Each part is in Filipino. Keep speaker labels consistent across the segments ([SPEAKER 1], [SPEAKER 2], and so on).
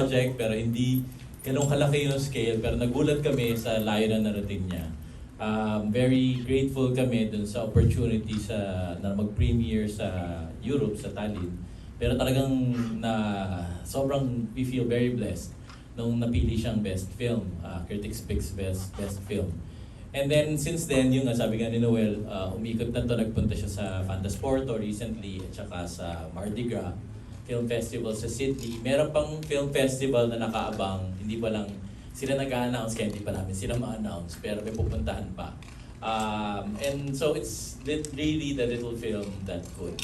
[SPEAKER 1] project pero hindi ganun kalaki yung scale, pero nagulat kami sa layo na narating niya. Very grateful kami dun sa opportunity na mag-premiere sa Europe, sa Tallinn. Pero talagang sobrang we feel very blessed nung napili siyang best film, Critics Picks best film. And then since then, yung sabi nga ni Noel, umikot na to, nagpunta siya sa Fantasporto recently at saka sa Mardi Gras Film Festival sa Sydney. Meron pang film festival na nakaabang, hindi pa lang sila nag-a-announce, kaya hindi pa namin sila ma-announce, pero may pupuntahan pa. And so it's really the little film that good.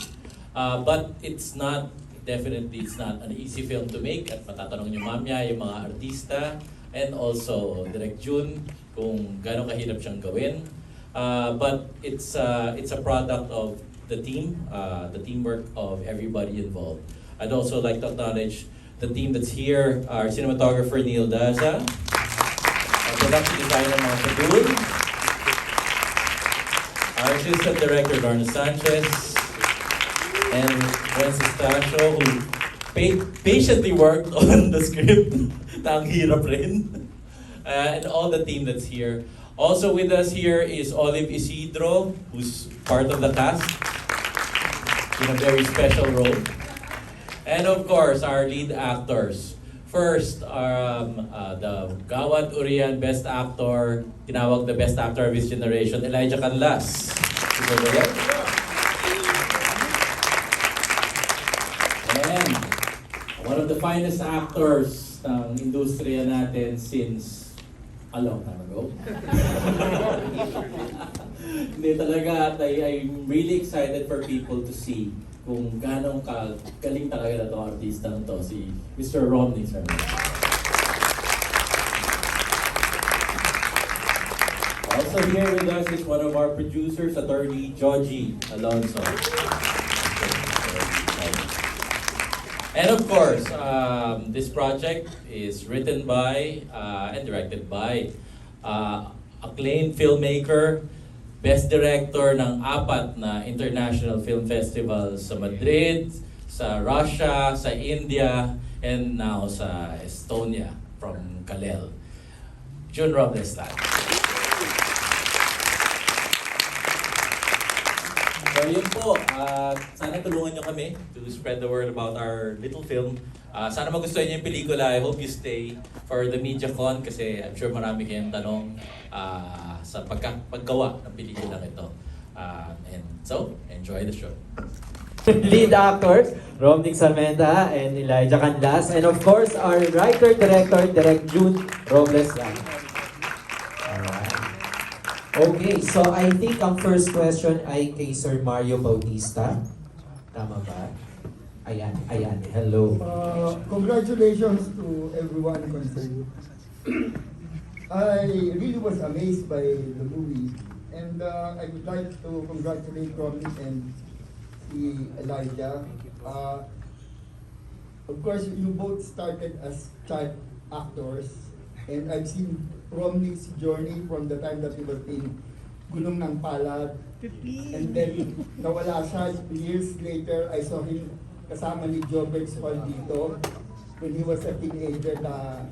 [SPEAKER 1] But it's not an easy film to make, at matatanong niyo mamaya yung mga artista and also Direk June kung gaano kahirap siyang gawin. But it's a product of the team, the teamwork of everybody involved. I'd also like to acknowledge the team that's here, our cinematographer Neil Daza, our production designer Mark Abdul, our assistant director Lana Sanchez, and Wences Tacho, who patiently worked on the script. Ang hirap rin. And all the team that's here. Also with us here is Olive Isidro, who's part of the cast in a very special role. And of course, our lead actors. First, the Gawad Urian Best Actor, tinawag the Best Actor of his generation, Elijah Canlas. And one of the finest actors ng industriya natin since a long time ago. Hindi talaga, at I'm really excited for people to see kung gano'ng galing talaga na itong artista to, si Mr. Romnick. Also here with us is one of our producers, attorney Georgie Alonso. And of course, this project is written by and directed by acclaimed filmmaker, best director ng 4 na international film festivals sa Madrid, sa Russia, sa India, and now sa Estonia from Kalel. June Robles. So yun po, sana tulungan nyo kami to spread the word about our little film. Sana magustuhan nyo yung pelikula. I hope you stay for the MediaCon kasi I'm sure marami kayong tanong sa paggawa ng pelikulang ito. And so, enjoy the show.
[SPEAKER 2] Lead actors, Romnick, Sarmenta, and Elijah Canlas. And of course, our writer-director, Direk June Robles.
[SPEAKER 3] Okay, so I think ang first question ay kay Sir Mario Bautista. Tama ba? Ayan, hello.
[SPEAKER 4] Congratulations to everyone concerned. I really was amazed by the movie, and I would like to congratulate Romnick and Elijah. Of course, you both started as child actors, and I've seen Romnick's journey from the time that he was in Gulong ng Palad, and then nawala siya. Years later, I saw him kasama ni Jobex dito when he was a teenager na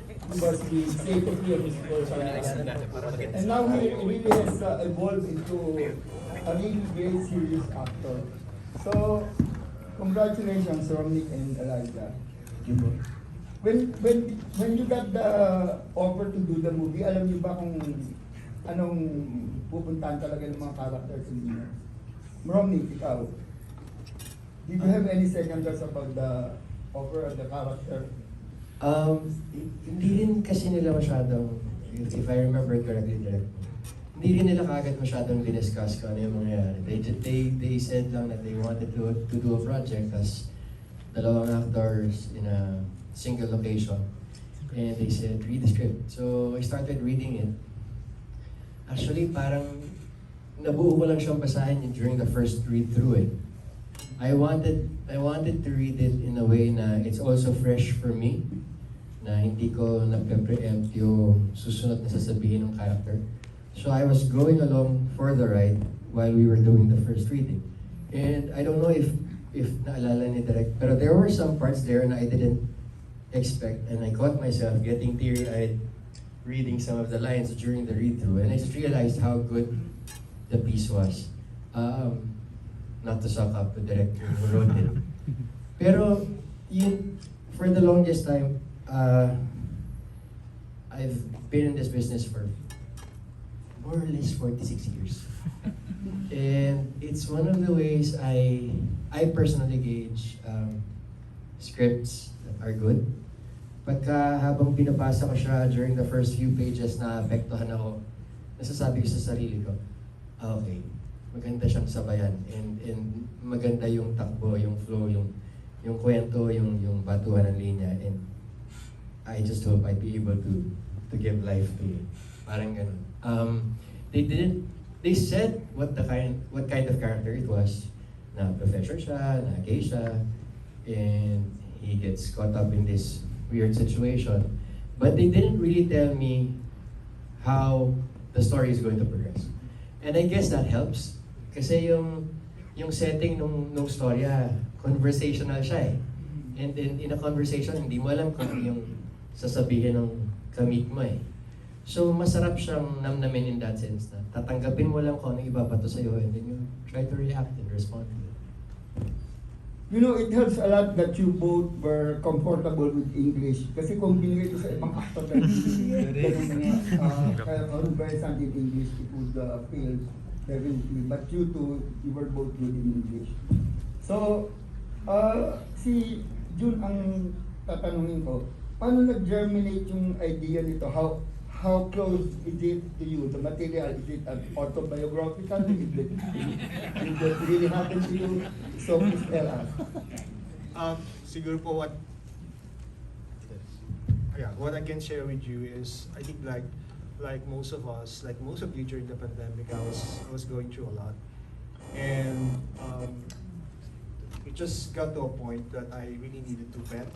[SPEAKER 4] he was the safety of his course. And now he really has evolved into a really very serious actor. So, congratulations, Romnick and Elijah. When you got the offer to do the movie, alam niyo ba kung anong pupuntahan talaga ng mga characters niyo? Romnick, ikaw, did you have any second thoughts about the offer of the character?
[SPEAKER 5] Hindi rin kasi nila masyadong, if I remember correctly, hindi rin nila kagad masyadong diniscuss kung ano yung mangyayari. They said lang that they wanted to do a project as dalawang actors in a single location. And they said, read the script. So I started reading it. Actually, parang nabuo ko lang siyang basahin during the first read through it. I wanted to read it in a way na it's also fresh for me, na hindi ko na-preempt yung susunod na sasabihin ng character. So I was going along for the ride while we were doing the first reading. And I don't know if if naalala ni Direk. Pero there were some parts there na I didn't expect, and I caught myself getting teary-eyed reading some of the lines during the read-through, and I just realized how good the piece was. Not to suck up the director who wrote it. Pero yun, for the longest time, I've been in this business for more or less 46 years. And it's one of the ways I personally gauge scripts that are good. Pagka habang binabasa ko siya during the first few pages na apektuhan ako, nasasabi ko sa sarili ko, okay, maganda siyang sabayan, and maganda yung takbo, yung flow, yung kwento, yung batuhan ng linya, and I just hope I'd be able to give life to it. Parang ganun. They said what kind of character it was. Na professor siya, na gay siya, and he gets caught up in this weird situation. But they didn't really tell me how the story is going to progress. And I guess that helps. Kasi yung setting nung storya, conversational siya eh. And in a conversation, hindi mo alam kung ano yung sasabihin ng kamit mo eh. So masarap siyang namnamin in that sense na tatanggapin mo lang kung ano ibabato sa'yo, and then you try to react and respond to it.
[SPEAKER 4] You know, it helps a lot that you both were comfortable with English. Kasi kung binigay ko sa ibang actor na conversant in English, it would fail definitely. But you two, you were both good in English. So, si Jun ang tatanungin ko, paano nag-germinate yung idea nito? How close is it to you? The material, is it an autobiographical? Did that really happen to you? So please tell us.
[SPEAKER 6] Siguro po what I can share with you is, I think like most of us, like most of you during the pandemic, I was going through a lot, and it just got to a point that I really needed to vent.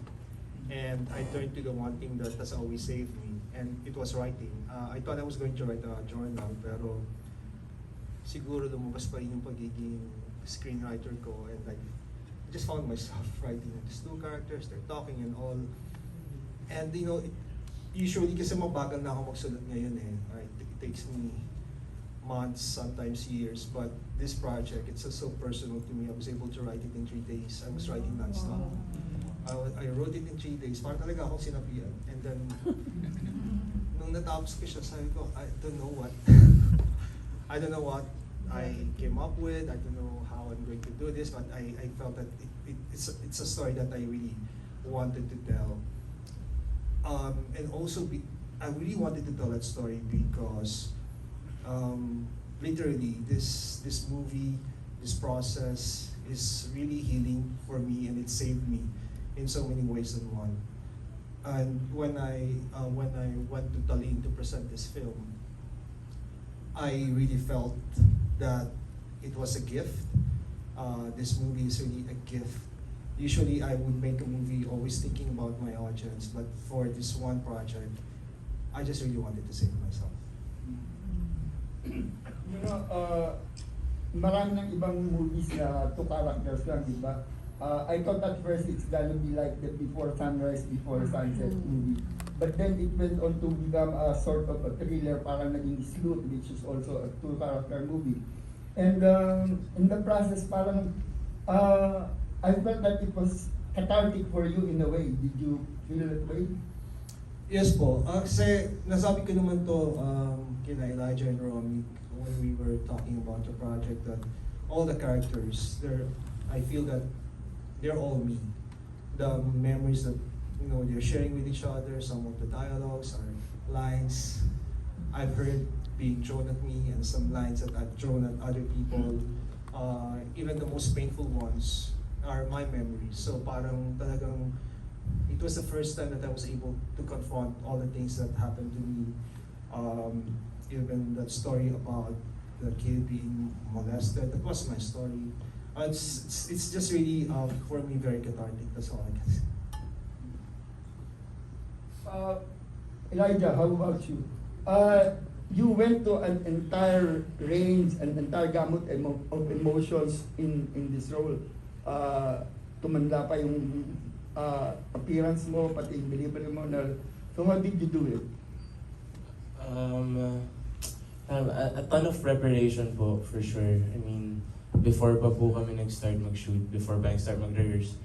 [SPEAKER 6] And I turned to the one thing that has always saved me, and it was writing. I thought I was going to write a journal, pero siguro lumabas pa rin yung pagiging screenwriter ko, and I just found myself writing these two characters, they're talking and all. And you know, usually kasi mabagal na ako magsulat ngayon eh. Right? It takes me months, sometimes years, but this project, it's just so personal to me. I was able to write it in 3 days. I was writing non-stop. I wrote it in 3 days. Parang talaga akong sinabihan. And then, nung natapos ko siya, sabi ko, I don't know what. I don't know what I came up with. I don't know how I'm going to do this, but I felt that it's a story that I really wanted to tell. And also, I really wanted to tell that story because literally, this movie, this process is really healing for me, and it saved me in so many ways than one. And when I went to Tallinn to present this film, I really felt that it was a gift. This movie is really a gift. Usually I would make a movie always thinking about my audience, but for this one project, I just really wanted to save myself.
[SPEAKER 4] You know, marami ng ibang movies na two characters lang, di ba? I thought at first it's gonna be like the before sunrise, before sunset movie. But then it went on to become a sort of a thriller, parang naging Sleuth, which is also a two-character movie. And in the process, parang I felt that it was cathartic for you in a way. Did you feel that way?
[SPEAKER 6] Yes po. Kasi nasabi ko naman to kina Elijah and Romnick when we were talking about the project, that all the characters, I feel that they're all me. The memories that they're sharing with each other, some of the dialogues are lines I've heard being thrown at me, and some lines that I've thrown at other people. Even the most painful ones are my memories. So parang talagang it was the first time that I was able to confront all the things that happened to me. Even that story about the kid being molested, that was my story. It's just really for me very cathartic. That's all I can say.
[SPEAKER 4] Elijah, how about you? You went to an entire range, an entire gamut of emotions in this role. tumanda pa yung appearance mo, pati yung delivery mo. So how did you do it?
[SPEAKER 7] A ton of preparation po, for sure. I mean, before pa po kami nag-start mag-shoot, before pa nag-start mag-rehearse,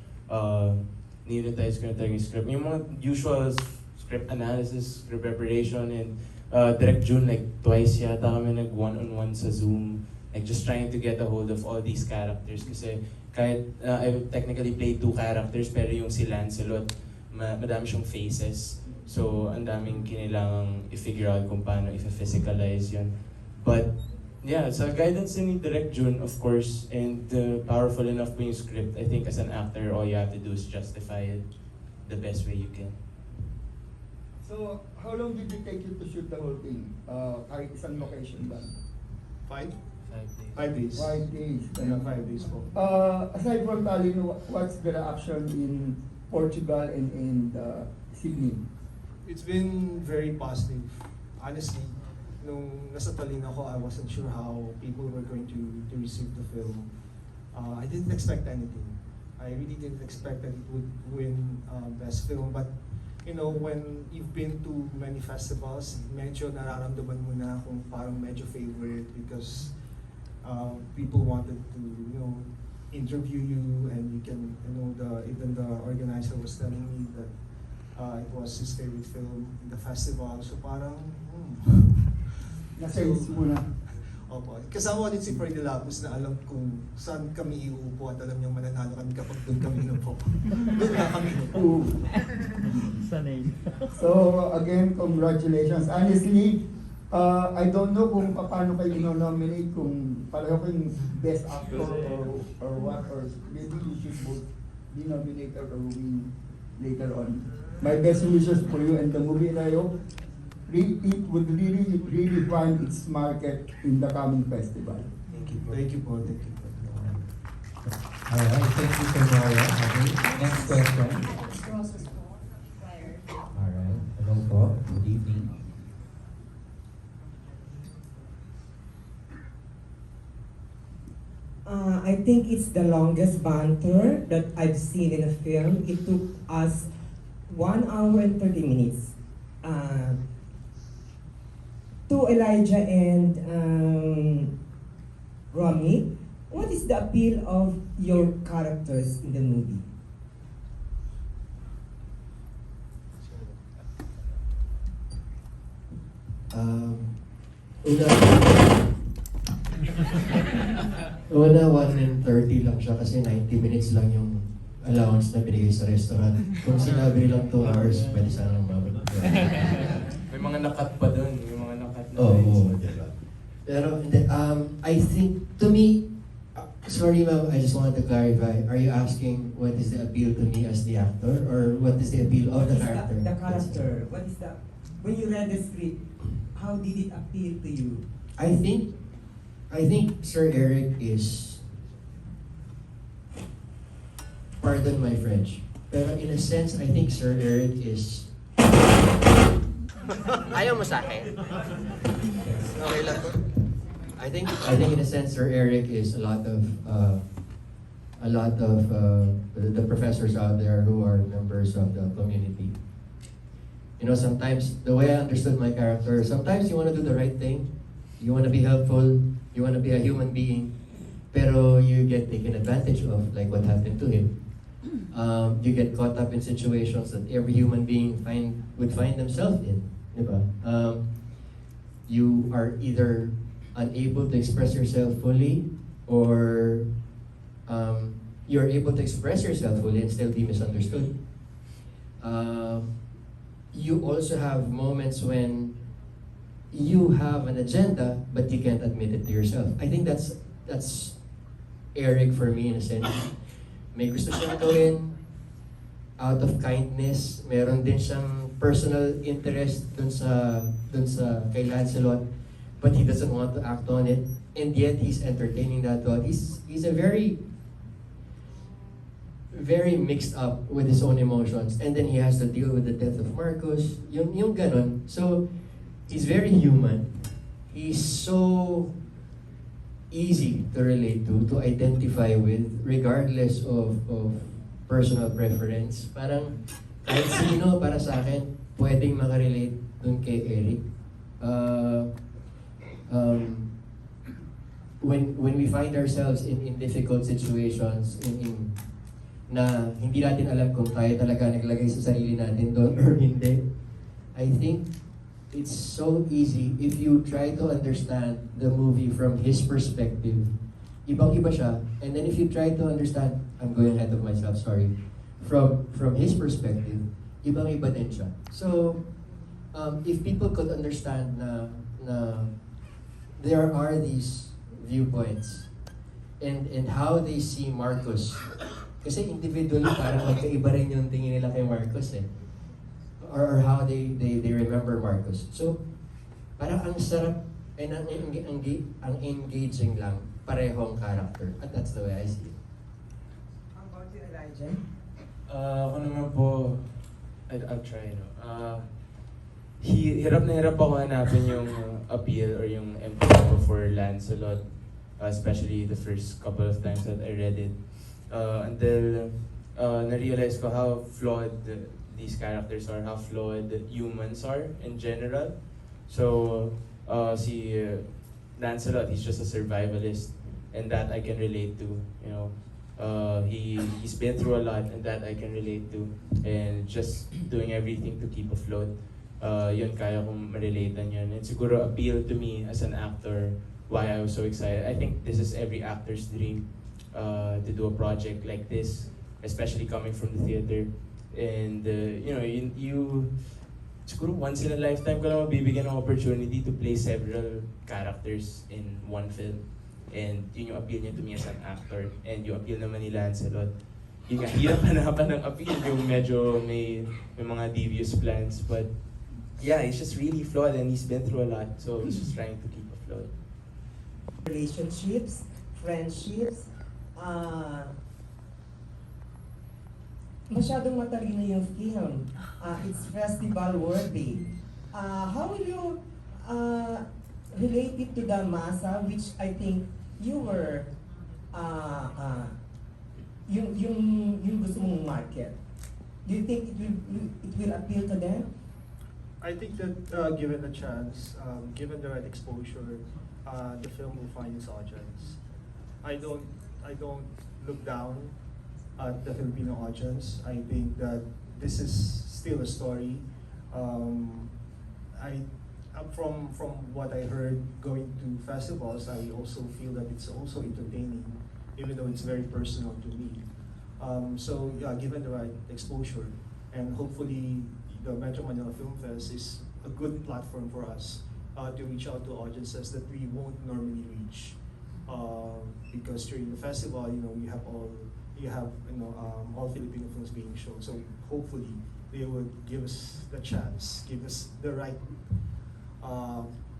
[SPEAKER 7] nilitize ko na talaga yung script. Yung mga usual script analysis, script preparation, and Direct June, like twice yata kami nag-one-on-one sa Zoom, like just trying to get a hold of all these characters. Kasi kahit I technically play 2 characters, pero yung si Lancelot, madami siyang faces. So, ang daming kinilangang i-figure out kung paano i-physicalize yun. But, yeah, sa guidance ni Direct June, of course, and powerful enough po yung script, I think as an actor, all you have to do is justify it the best way you can.
[SPEAKER 4] So, how long did it take you to shoot the whole thing? Kahit isang location lang?
[SPEAKER 6] 5?
[SPEAKER 7] 5 days.
[SPEAKER 6] 5 days.
[SPEAKER 4] 5 days.
[SPEAKER 6] Yeah, 5 days po.
[SPEAKER 4] Aside from Tallinn, what's the reaction in Portugal and in Sydney?
[SPEAKER 6] It's been very positive. Honestly, nung nasa Tallinn ako, I wasn't sure how people were going to receive the film. I didn't expect anything. I really didn't expect that it would win Best Film. But, you know, when you've been to many festivals, medyo nararamdaman mo na kung parang medyo favorite because people wanted to, you know, interview you, and you can, you know, even the organizer was telling me that it was his favorite film in the festival. So parang,
[SPEAKER 4] Nasa is muna.
[SPEAKER 6] Opo. Kasama ulit si Freddy Lapus na alam kung saan kami iuupo at alam niyang mananalo kami kapag doon kami inupo. Doon na kami inupo.
[SPEAKER 8] Sanay.
[SPEAKER 4] So, again, congratulations. Honestly, I don't know kung paano kayo ino-nominate, kung pareho kayong best actor or what, or maybe you should both be nominated or win later on. My best wishes for you and the movie, and I hope it would really find its market in the coming festival.
[SPEAKER 7] Thank you po.
[SPEAKER 6] Thank you po. Thank you po.
[SPEAKER 3] Alright, thank you so much. Okay, next question. Alright, hello po. Good evening.
[SPEAKER 9] I think it's the longest banter that I've seen in a film. It took us 1 hour and 30 minutes. To Elijah and Romnick, what is the appeal of your characters in the movie?
[SPEAKER 5] Una 1 and 30 lang siya kasi 90 minutes lang yung allowance na binigay sa restaurant. Kung sinabi lang 2 hours, pwede sanang mabot.
[SPEAKER 7] May mga nakat pa doon, may mga nakat na
[SPEAKER 5] Oo, diba? Pero, hindi, I think, to me, sorry ma'am, I just wanted to clarify. Are you asking what is the appeal to me as the actor, or what is the appeal of the character?
[SPEAKER 9] The character. What is the, when you read the script, how did it appeal to you?
[SPEAKER 5] I think Sir Eric is, pardon my French, pero in a sense, I think Sir Eric is...
[SPEAKER 10] Ayaw mo sa akin? Okay lang po.
[SPEAKER 5] I think in a sense, Sir Eric is a lot of the professors out there who are members of the community. You know, sometimes the way I understood my character, sometimes you want to do the right thing, you want to be helpful, you want to be a human being, pero you get taken advantage of, like what happened to him. You get caught up in situations that every human being would find themselves in. Diba? You are either unable to express yourself fully, or you're able to express yourself fully and still be misunderstood. You also have moments when you have an agenda, but you can't admit it to yourself. I think that's Eric for me in a sense. May gusto siyang gawin out of kindness. Meron din siyang personal interest dun sa kay Lancelot, but he doesn't want to act on it, and yet he's entertaining that thought. He's a very mixed up with his own emotions, and then he has to deal with the death of Marcus, yung ganon. So he's very human. He's so easy to relate to identify with, regardless of personal preference. Parang kahit sino para sa akin, pwedeng makarelate dun kay Eric. Uh, when we find ourselves in difficult situations, na hindi natin alam kung tayo talaga naglagay sa sarili natin doon or hindi, I think it's so easy if you try to understand the movie from his perspective. Ibang-iba siya. And then if you try to understand, I'm going ahead of myself, sorry. From his perspective, ibang-iba din siya. So, if people could understand na there are these viewpoints and how they see Marcos. Kasi individually parang magkaiba rin yung tingin nila kay Marcos eh. Or how they remember Marcos. So, parang ang sarap and ang engaging lang parehong character. At that's the way I see it.
[SPEAKER 9] How about you, Elijah?
[SPEAKER 7] Ako naman po, I'll try, no? Hirap na hirap ako hanapin yung appeal or yung empathy ko for Lancelot, especially the first couple of times that I read it. Until na-realize ko how flawed these characters are, how flawed humans are in general. So, si Lancelot, he's just a survivalist, and that I can relate to, you know. He's been through a lot, and that I can relate to, and just doing everything to keep afloat. Yun, kaya kong ma-relatean yun. And siguro appeal to me as an actor, why I was so excited. I think this is every actor's dream, to do a project like this, especially coming from the theater. And you know, you siguro once in a lifetime ko lang mabibigyan ng opportunity to play several characters in one film. And yun yung appeal niya to me as an actor. And yung appeal naman ni Lancelot, yun nga, hirap hanapan ng appeal, yung medyo may mga devious plans. But yeah, he's just really flawed and he's been through a lot. So he's just trying to keep afloat.
[SPEAKER 9] Relationships, friendships, masyadong matalino yung film. It's festival worthy. How will you relate it to the masa, which I think you were yung gusto mong market? Do you think it will appeal to them?
[SPEAKER 6] I think that given a chance, given the right exposure, the film will find its audience. I don't look down at the Filipino audience. I think that this is still a story. From what I heard going to festivals, I also feel that it's also entertaining, even though it's very personal to me. So yeah, given the right exposure, and hopefully the Metro Manila Film Fest is a good platform for us to reach out to audiences that we won't normally reach. Because during the festival, you have all Filipino films being shown. So hopefully they would give us the chance, give us the right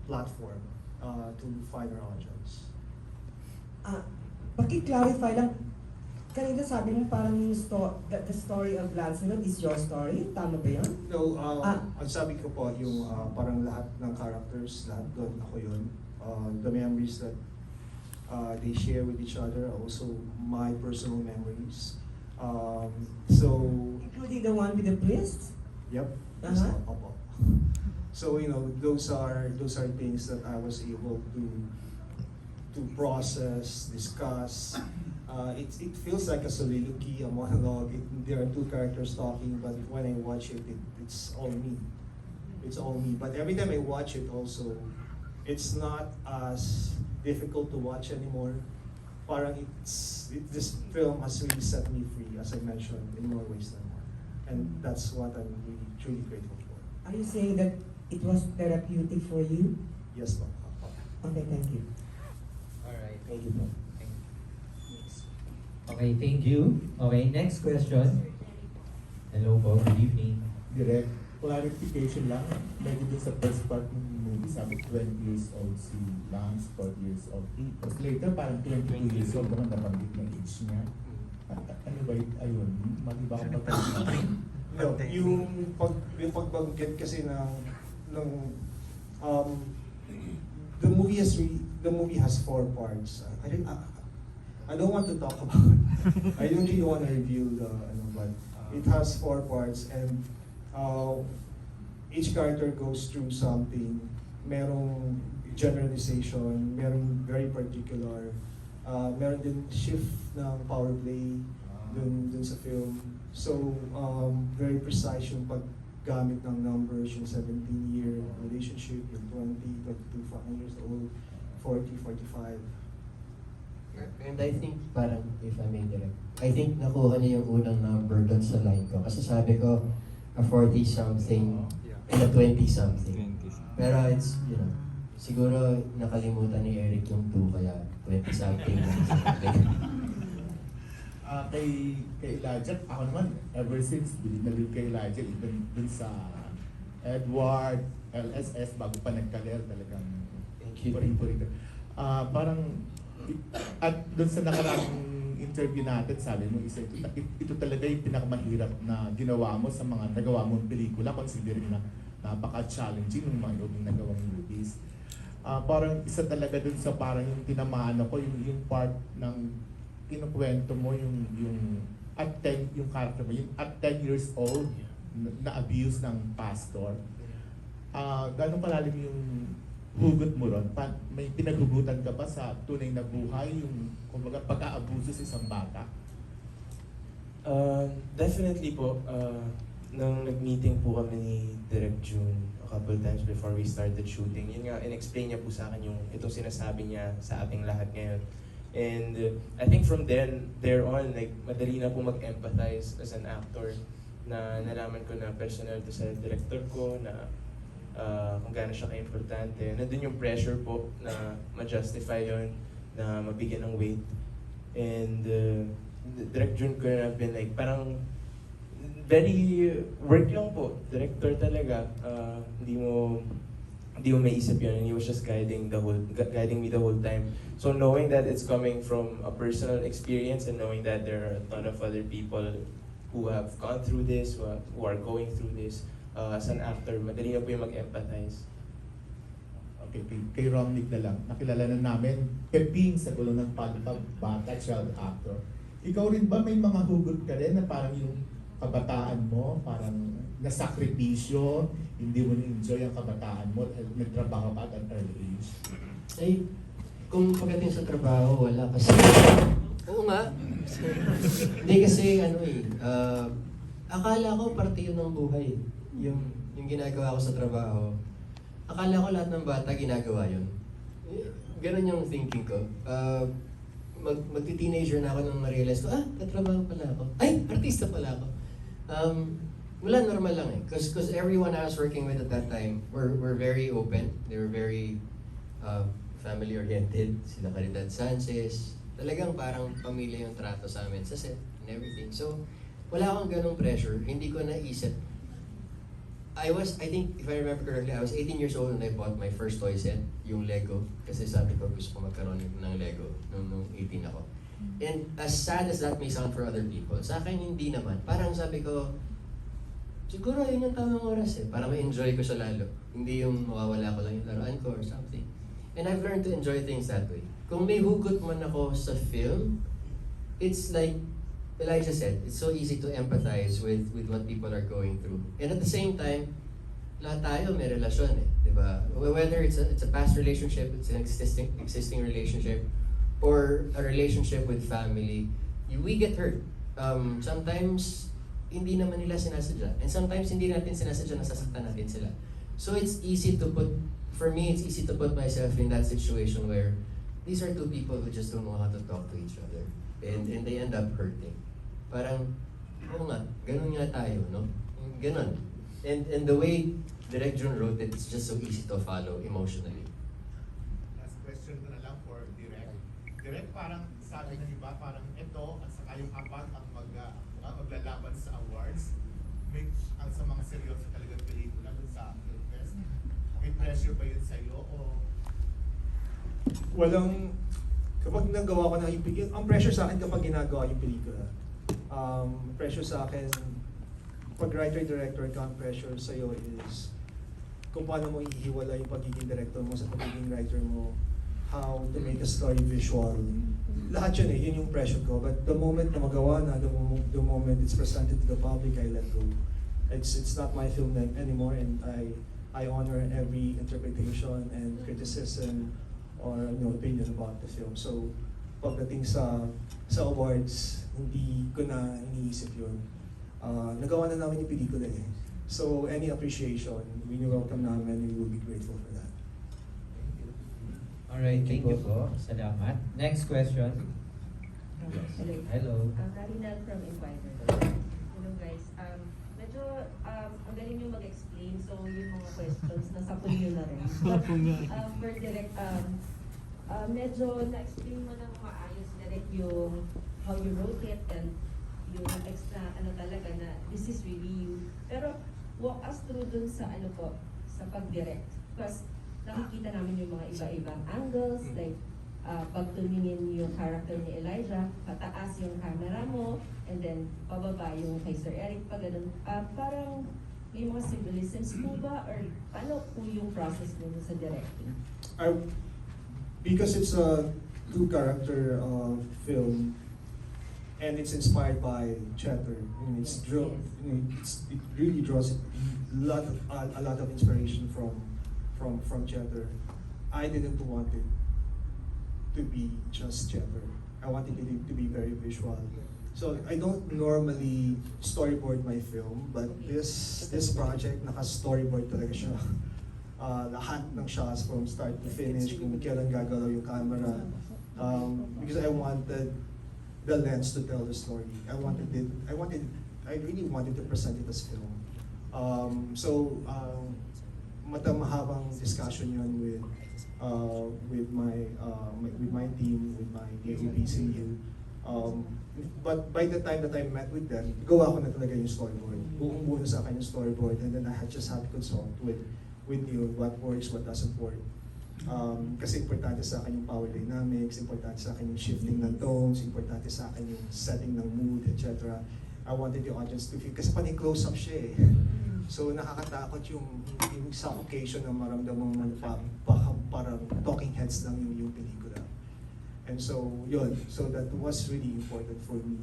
[SPEAKER 6] platform to find our audience.
[SPEAKER 9] Paki-clarify lang, kanina sabi mo parang that the story of Lancelot is your story, tama ba yun?
[SPEAKER 6] No, ang sabi ko po, yung parang lahat ng characters, lahat doon ako yun. The memories that they share with each other are also my personal memories. So,
[SPEAKER 9] including the one with the priest?
[SPEAKER 6] Yep.
[SPEAKER 9] Uh-huh.
[SPEAKER 6] Opo. So those are things that I was able to process, discuss. It feels like a soliloquy, a monologue. There are two characters talking, but when I watch it, it's all me. It's all me. But every time I watch it, also, it's not as difficult to watch anymore. Parang this film has really set me free, as I mentioned, in more ways than one. And that's what I'm really truly grateful for.
[SPEAKER 9] Are you saying that it was therapeutic for you?
[SPEAKER 6] Yes, ma'am.
[SPEAKER 9] Okay, thank you.
[SPEAKER 2] Alright, thank you po. Okay, thank you. Okay, next question. Hello po, good evening.
[SPEAKER 11] Direct clarification lang. Medyo dun sa first part ng movie, sabi 20 years old si Lance, 4 years old. Tapos later, parang 22 years old naman nabanggit ng age niya. Ano ba yun? Ayun, maliba ko pa tayo.
[SPEAKER 6] No, yung pagbanggit kasi ng the movie has the movie has 4 parts. I don't want to talk about. I don't really want to reveal the but it has 4 parts, and each character goes through something. Merong generalization, merong very particular, meron din shift ng power play dun sa film. So very precise yung paggamit ng numbers, yung 17-year relationship, yung 20, 22, 5 years old, 40, 45.
[SPEAKER 5] And I think parang, if I may direct, I think nakuha niya yung unang number doon sa line ko. Kasi sabi ko, a 40-something and a 20-something. Pero it's, siguro nakalimutan ni Eric yung 2, kaya 20-something.
[SPEAKER 11] Kay Elijah, ako naman, ever since, bilib na bilib kay Elijah, even dun sa Edward, LSS, bago pa nagkaler, talagang puring-puring. Parang, at dun sa nakarang interview natin, sabi mo, ito talaga yung pinakamahirap na ginawa mo sa mga nagawa mong pelikula, considering na napaka-challenging ng mga yung nagawang movies. Parang isa talaga dun sa parang yung tinamaan ako, yung part ng kinukwento mo, yung at 10, yung character mo, yung at 10 years old, na abuse ng pastor. Gano'ng kalalim yung hugot mo ron? May pinaghugutan ka ba sa tunay na buhay, yung kumbaga pag-aabuso sa isang bata?
[SPEAKER 7] Definitely po. Nung nag-meeting po kami ni Direk June a couple times before we started shooting, yun nga, in-explain niya po sa akin yung itong sinasabi niya sa ating lahat ngayon. And I think from there on, like, madali na po mag-empathize as an actor, na nalaman ko na personal to sa director ko, na kung gaano siya ka-importante. Nandun yung pressure po na ma-justify yun, na mabigyan ng weight. And Direct June ko na been like, parang very work lang po. Director talaga. Hindi mo maiisip yun, and he was just guiding me the whole time. So knowing that it's coming from a personal experience, and knowing that there are a ton of other people who have gone through this, who are going through this, as an actor, madali na po yung mag-empathize.
[SPEAKER 11] Okay, kay Romnick na lang. Nakilala na namin, Peping sa gulo ng pagbabata, child actor. Ikaw rin ba may mga hugot ka rin na parang yung kabataan mo, parang nasakripisyo, hindi mo na-enjoy ang kabataan mo, nagtrabaho pa at an early age?
[SPEAKER 5] Ay, kung pagdating sa trabaho, wala kasi. Oo nga. Hindi kasi akala ko parte yun ng buhay. Yung ginagawa ko sa trabaho. Akala ko lahat ng bata ginagawa yun. Ganon yung thinking ko. Magti-teenager na ako nung na-realize ko, katrabaho pala ako. Ay, artista pala ako. Wala, normal lang eh. Because everyone I was working with at that time were very open. They were very family-oriented. Sila Caridad Sanchez. Talagang parang pamilya yung trato sa amin sa set and everything. So, wala akong ganong pressure. Hindi ko naisip. I think, if I remember correctly, I was 18 years old when I bought my first toy set, yung Lego. Kasi sabi ko, gusto ko magkaroon ng Lego nung 18 ako. And as sad as that may sound for other people, sa akin hindi naman. Parang sabi ko, siguro yun yung tamang oras para ma-enjoy ko siya lalo. Hindi yung mawawala ko lang yung laruan ko or something. And I've learned to enjoy things that way. Kung may hugot man ako sa film, it's like Elijah said, it's so easy to empathize with what people are going through. And at the same time, lahat tayo may relasyon di ba? Whether it's a past relationship, it's an existing relationship, or a relationship with family, we get hurt. Sometimes, hindi naman nila sinasadya. And sometimes, hindi natin sinasadya, nasasaktan natin sila. So it's easy to for me, it's easy to put myself in that situation where these are two people who just don't know how to talk to each other. And they end up hurting. Parang, oo nga, ganun nga tayo, no? Ganun. And the way Direk June wrote it, it's just so easy to follow emotionally.
[SPEAKER 11] Last question ko na lang for Direk. Direk, parang sabi ng iba, parang ito at saka yung abag ang maglalaban sa awards, ang sa mga seryoso talagang pelikula dun sa Film Fest. May pressure ba yun sa'yo o?
[SPEAKER 6] Walang, kapag nagawa ko na yung pelikula, ang pressure sa akin kapag ginagawa yung pelikula. Pressure sa akin, pag writer-director ka, ang pressure sa'yo is kung paano mo ihiwala yung pagiging director mo sa pagiging writer mo. how to make a story visual. Lahat yun yun yung pressure ko. But the moment na magawa na, the moment it's presented to the public, I let go. It's not my film anymore, and I honor every interpretation and criticism or opinion about the film. So pagdating sa awards, hindi ko na iniisip yun. Nagawa na namin yung pelikula eh. So any appreciation, welcome namin, we will be grateful for that.
[SPEAKER 2] Alright, thank you po. Salamat. Next question.
[SPEAKER 12] Hello.
[SPEAKER 2] Hello.
[SPEAKER 12] Karinal from Inquirer. Hello guys. Medyo ang galing nyo mag-explain, so yung mga questions nasa pool nyo na rin. But for direct, medyo na-explain mo ng maayos direct yung how you wrote it and yung extra talaga na this is really you. Pero walk us through dun sa sa pag-direct. Because nakikita namin yung mga iba-ibang angles, like pag tumingin yung character ni Elijah, pataas yung camera mo, and then pababa yung kay Sir Eric, pag ganun. Parang may mga symbolisms po ba, or paano po yung process mo sa directing?
[SPEAKER 6] Because it's a two-character film, and it's inspired by Chatter. It really draws a lot of inspiration from Chatter. I didn't want it to be just Chatter. I wanted it to be very visual. So I don't normally storyboard my film, but this project naka-storyboard talaga siya. Lahat ng shots from start to finish, kung kailan gagalaw yung camera. Because I wanted the lens to tell the story. I really wanted to present it as film. Mahabang discussion yun with my team, with my DOPCU. But by the time that I met with them, gawa ko na talaga yung storyboard. Buong-buo na sa akin yung storyboard, and then I just had to consult with you what works, what doesn't work. Kasi importante sa akin yung power dynamics, importante sa akin yung shifting ng tones, importante sa akin yung setting ng mood, etc. I wanted the audience to feel, kasi pati close-up siya eh. So nakakatakot yung suffocation na maramdaman mo parang talking heads lang yung pelikula. And so yun, so that was really important for me.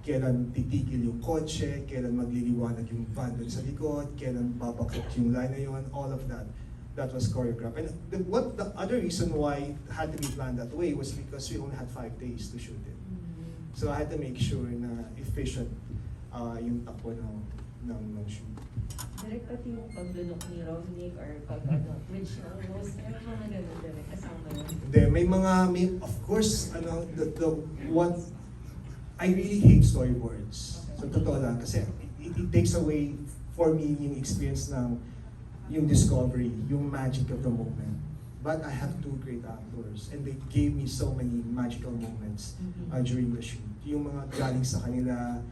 [SPEAKER 6] Kailan titigil yung kotse, kailan magliliwanag yung van doon sa likod, kailan babakit yung line na yun, all of that. That was choreographed. And the other reason why it had to be planned that way was because we only had 5 days to shoot it. So I had to make sure na efficient yung takbo ng shoot.
[SPEAKER 12] Direct pati yung pagdunok ni Romnick or which most, meron mga ganun direct kasama yun?
[SPEAKER 6] Hindi, of course, what I really hate storyboards. So totoo lang, kasi it takes away for me yung experience ng yung discovery, yung magic of the moment. But I have 2 great actors, and they gave me so many magical moments during the shoot. Yung mga galing sa kanila,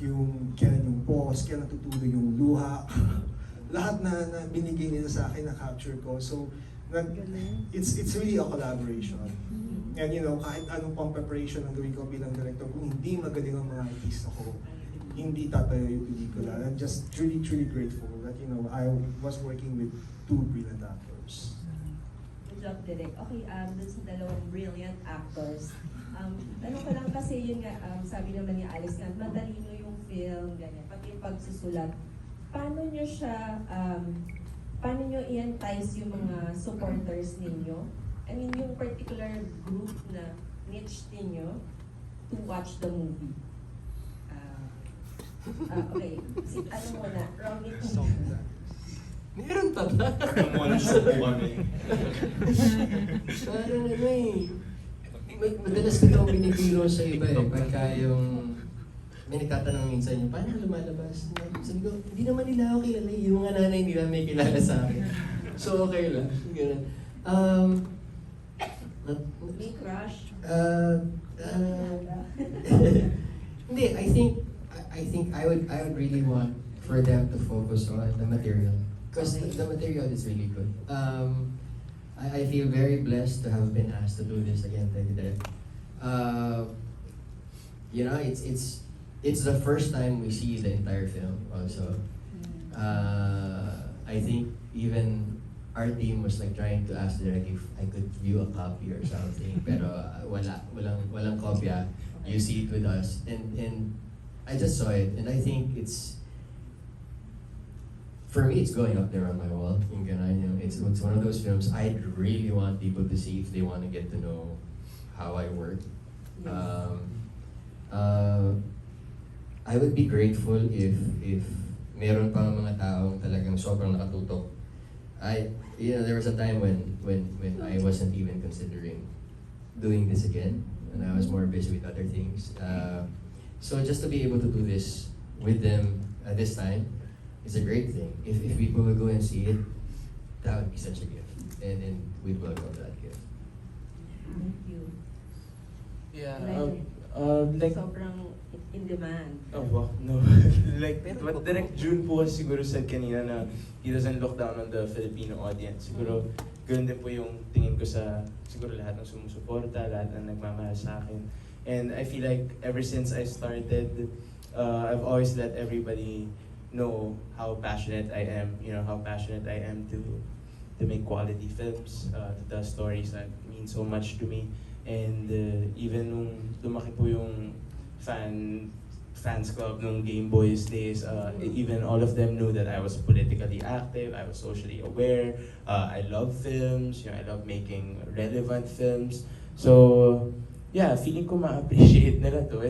[SPEAKER 6] yung kailan yung pause, kailan tutuloy yung luha, lahat na binigay nila sa akin na capture ko. So it's really a collaboration. And kahit anong pang preparation ang gawin ko bilang director, kung hindi magaling ang mga artista ko, hindi tatayo yung pelikula. I'm just truly grateful that I was working with 2 brilliant actors.
[SPEAKER 12] Good job, Direk. Okay, dun sa dalawang brilliant actors. Tanong ko lang kasi yun nga, sabi naman ni Alice nga, matalino yung film, ganyan, pati yung pagsusulat. Paano nyo i-entice yung mga supporters ninyo? I mean, yung particular group na niche ninyo to watch the movie? Okay, ano muna, Romnick.
[SPEAKER 7] Meron pa ba? Monster po kami. Parang madalas ko daw binibiro sa iba eh, pagka yung may nagtatanong minsan yung, paano lumalabas? Sabi ko, hindi naman nila ako kilala, yung mga nanay nila may kilala sa akin. So okay lang, gano'n.
[SPEAKER 12] May crush?
[SPEAKER 5] Hindi, I think I would really want for them to focus on the material. Because the material is really good. I feel very blessed to have been asked to do this again. Thank you, Derek. It's the first time we see the entire film. Also, I think even our team was like trying to ask Derek if I could view a copy or something, pero walang kopya. You see it with us, and I just saw it, and I think for me, it's going up there on my wall. It's one of those films I'd really want people to see if they want to get to know how I work. I would be grateful if meron pang mga taong talagang sobrang nakatutok. There was a time when I wasn't even considering doing this again, and I was more busy with other things. So just to be able to do this with them at this time is a great thing. If people will go and see it, that would be such a gift, and we'd welcome that gift.
[SPEAKER 12] Thank you.
[SPEAKER 7] Yeah,
[SPEAKER 12] Like, sobrang in demand.
[SPEAKER 7] Oh, wow, no. Like, what Direct June po kasi siguro said kanina na he doesn't look down on the Filipino audience. Siguro, ganoon din po yung tingin ko sa siguro lahat ng sumusuporta, lahat ng nagmamahal sa akin. And I feel like ever since I started, I've always let everybody know how passionate I am, how passionate I am to make quality films, to tell stories that mean so much to me. And even nung lumaki po yung fans club nung Game Boys days, even all of them knew that I was politically active, I was socially aware, I love films, I love making relevant films. So, yeah, feeling ko ma-appreciate nila to.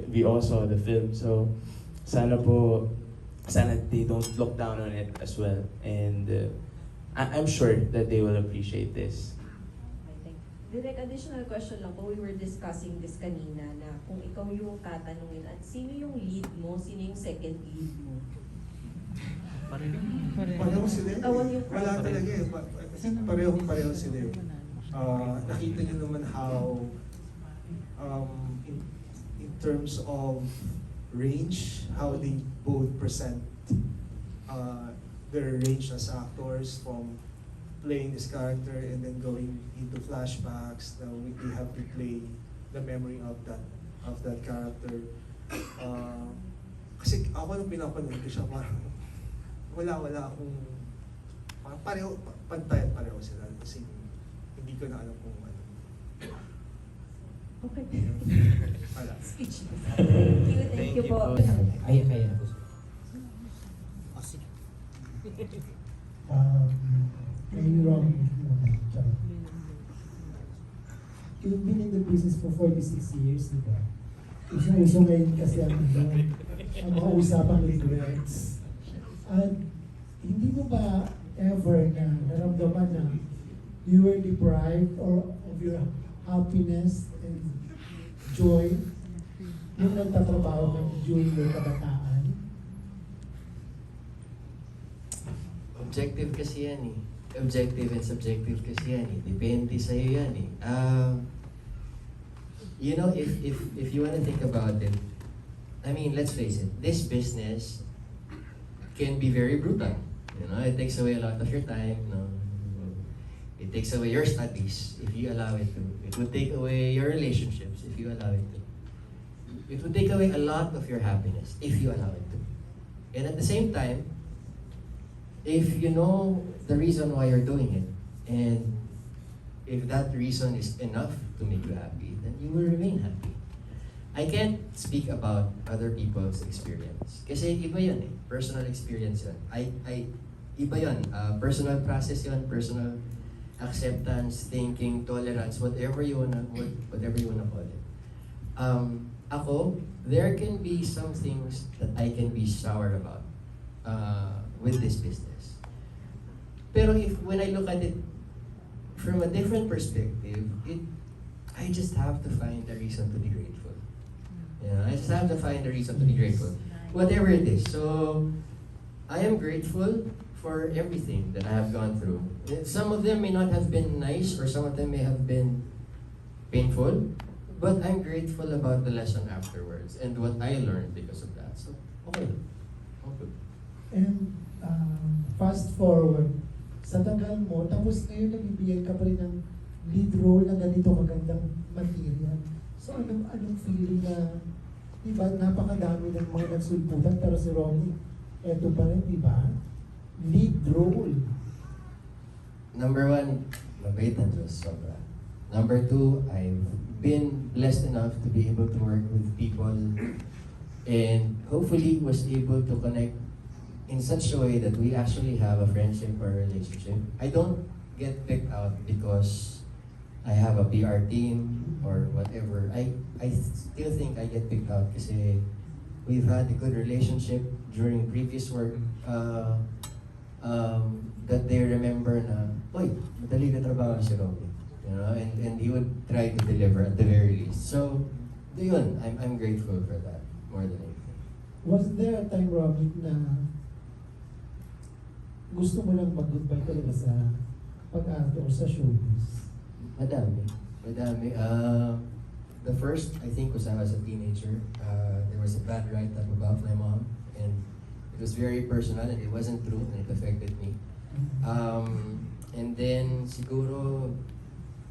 [SPEAKER 7] We all saw the film, so sana they don't look down on it as well. And I'm sure that they will appreciate this.
[SPEAKER 12] Direct additional question lang po, we were discussing this kanina na kung ikaw yung tatanungin at sino yung lead mo, sino yung second lead mo?
[SPEAKER 6] Pareho sila. Wala talaga eh. Kasi pareho sila eh. Nakita niyo naman how in terms of range, how they both present their range as actors, from playing this character and then going into flashbacks. Now we have to play the memory of that character. Kasi ako nung pinapanood ko siya, parang wala akong parang pareho, pantay at pareho sila. Kasi hindi ko na alam kung ano.
[SPEAKER 12] Okay.
[SPEAKER 6] Wala.
[SPEAKER 12] Thank you po.
[SPEAKER 3] Ayan.
[SPEAKER 13] You've been in the business for 46 years, di ba? Uso ngayon kasi ang mga usapang regrets. At hindi mo ba ever na naramdaman na you were deprived of your happiness and joy nung nagtatrabaho ka during your kabataan?
[SPEAKER 5] Objective kasi yan eh. Objective and subjective kasi yan eh. Depende sa'yo yan eh. If you want to think about it, let's face it, this business can be very brutal. It takes away a lot of your time. It takes away your studies if you allow it to. It would take away your relationships if you allow it to. It would take away a lot of your happiness if you allow it to. And at the same time, if you know the reason why you're doing it, and if that reason is enough to make you happy, then you will remain happy. I can't speak about other people's experience. Kasi iba yun eh. Personal experience yun. Iba yun. Personal process yun. Personal acceptance, thinking, tolerance, whatever you wanna call it. Ako, there can be some things that I can be sour about with this business. Pero when I look at it from a different perspective, I just have to find a reason to be grateful. I just have to find a reason to be grateful. Whatever it is. So, I am grateful for everything that I have gone through. Some of them may not have been nice, or some of them may have been painful, but I'm grateful about the lesson afterwards and what I learned because of that. So, okay.
[SPEAKER 13] And fast forward, sa tagal mo, tapos ngayon nabibigyan ka pa rin ng lead role na ganito magandang material. So anong feeling na, di ba, napakadami ng mga nagsulputan, pero si Romnick, eto pa rin, di ba? Lead role.
[SPEAKER 5] number one, mabait ang Diyos, sobra. Number two, I've been blessed enough to be able to work with people and hopefully was able to connect in such a way that we actually have a friendship or a relationship. I don't get picked out because I have a PR team or whatever. I still think I get picked out kasi we've had a good relationship during previous work that they remember na, oy, madali ka trabaho si Robles. You know, and he would try to deliver at the very least. So, yun, I'm grateful for that more than anything.
[SPEAKER 13] Was there a time, Romnick, na gusto mo lang mag-goodbye talaga sa pag-arte or sa showbiz?
[SPEAKER 5] Madami. The first, I think, was I was a teenager. There was a bad write-up about my mom, and it was very personal, and it wasn't true, and it affected me. And then, siguro,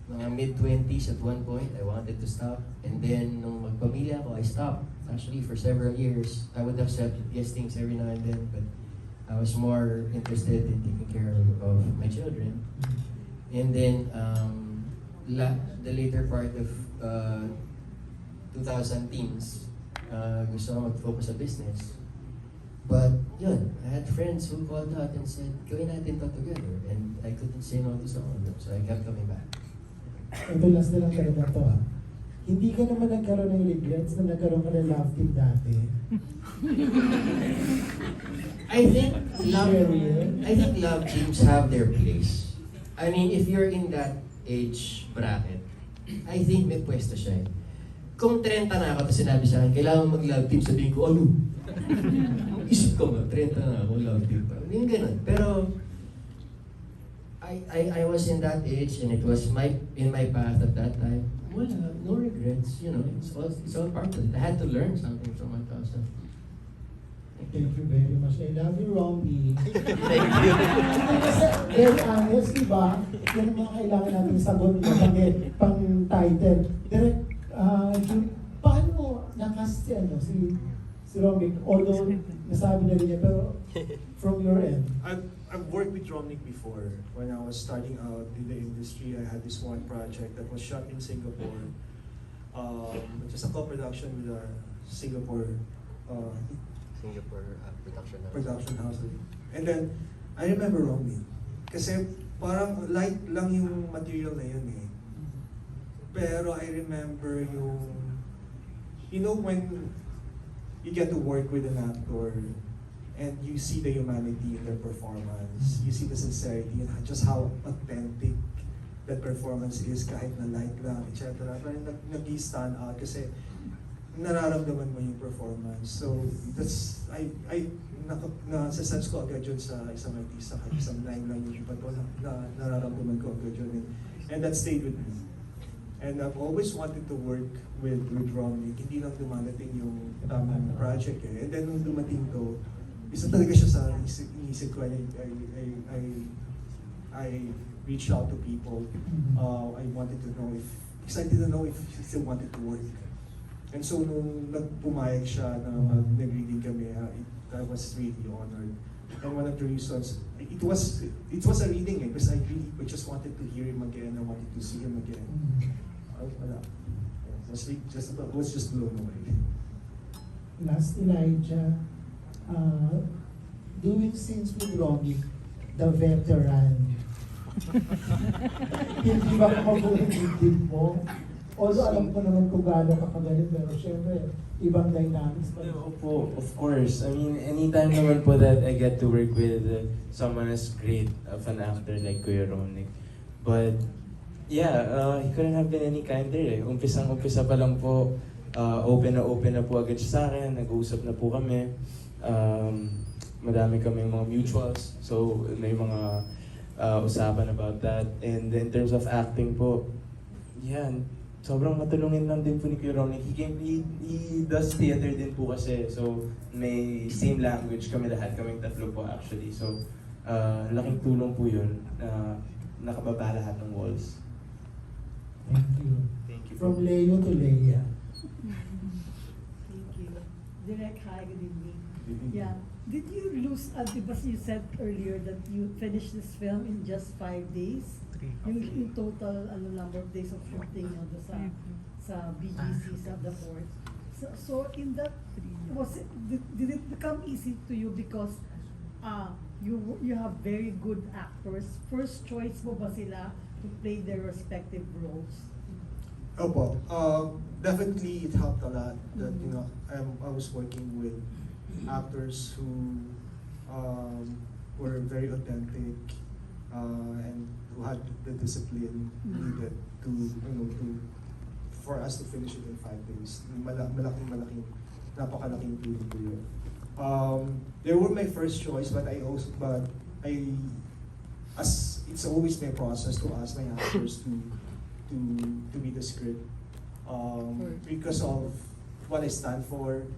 [SPEAKER 5] mga mid-20s at one point, I wanted to stop. And then, nung magpamilya ako, I stopped. Actually, for several years, I would have said guestings every now and then, but I was more interested in taking care of my children. And then, the later part of 2000 teens, gusto ko mag-focus sa business. But yun, I had friends who called out and said, gawin natin to together. And I couldn't say no to some of them, so I kept coming back.
[SPEAKER 13] Ito last na lang talaga to ah. Hindi ka naman nagkaroon ng regrets na nagkaroon ka ng love team dati.
[SPEAKER 5] I think love teams have their place. I mean, if you're in that age bracket, I think may pwesto siya eh. Kung 30 na ako, tapos sinabi sa akin, kailangan mag-love team, sabihin ko, ano? Isip ko nga, 30 na ako, love team pa. Hindi ganun. Pero, I was in that age and it was in my path at that time. Wala, no regrets, you know, it's all part of it. I had to learn something from my past.
[SPEAKER 13] Thank you very much. I love you, Romnick.
[SPEAKER 5] Thank you.
[SPEAKER 13] Kasi, very honest, di ba? Yan ang mga kailangan natin sagot pang-title. Direct, paano nakast si Romnick? Although, nasabi na rin niya, pero from your end.
[SPEAKER 6] I've worked with Romnick before. When I was starting out in the industry, I had this one project that was shot in Singapore. Just a co-production with a Singapore production house. And then, I remember Romnick. Kasi parang light lang yung material na yun eh. Pero I remember yung, you know when you get to work with an actor and you see the humanity in their performance, you see the sincerity and just how authentic that performance is kahit na light lang, etc. Parang nag-stand out kasi nararamdaman mo yung performance. So, that's, nasa-sense ko agad yun sa isang artista, kahit isang line lang yung iba to, nararamdaman ko agad yun. And that stayed with me. And I've always wanted to work with Romnick. Hindi lang dumadating yung tamang project eh. And then nung dumating to, isa talaga siya sa inisip ko. I reached out to people. I wanted to know because I didn't know if he still wanted to work. And so nung nagpumayag siya na nag-reading kami, I was really honored. And one of the reasons, it was a reading eh, because I just wanted to hear him again. I wanted to see him again. Wala. I was just blown away.
[SPEAKER 13] Last, Elijah, doing scenes with Romnick, the veteran. Hindi ba makabuhin mo? Although alam ko naman kung gaano ka kagaling, pero syempre, ibang dynamics pa.
[SPEAKER 7] Opo, of course. I mean, anytime naman po that I get to work with someone as great of an actor like Kuya Romnick. But, yeah, he couldn't have been any kinder eh. Umpisang-umpisa pa lang po, open na po agad siya sa akin, nag-uusap na po kami. Madami kaming mga mutuals, so may mga usapan about that. And in terms of acting po, yeah, sobrang matulungin lang din po ni Kuya Romnick. He does theater din po kasi, so may same language kami lahat, kaming tatlo po actually. So, laking tulong po yun, nakababa lahat ng walls.
[SPEAKER 13] Thank you. From Leo to Leia.
[SPEAKER 14] Thank you. Direct, hi, good evening. Yeah. Did you lose, because you said earlier that you finished this film in just 5 days? Yung total number of days of shooting sa BGC, sa the port. So in that, did it become easy to you because you have very good actors? First choice mo ba sila to play their respective roles?
[SPEAKER 6] Opo, definitely it helped a lot that I was working with actors who were very authentic and who had the discipline needed to for us to finish it in 5 days. Malaking napakalaking tulong po yun. They were my first choice, but as it's always my process to ask my actors to read the script because of what I stand for,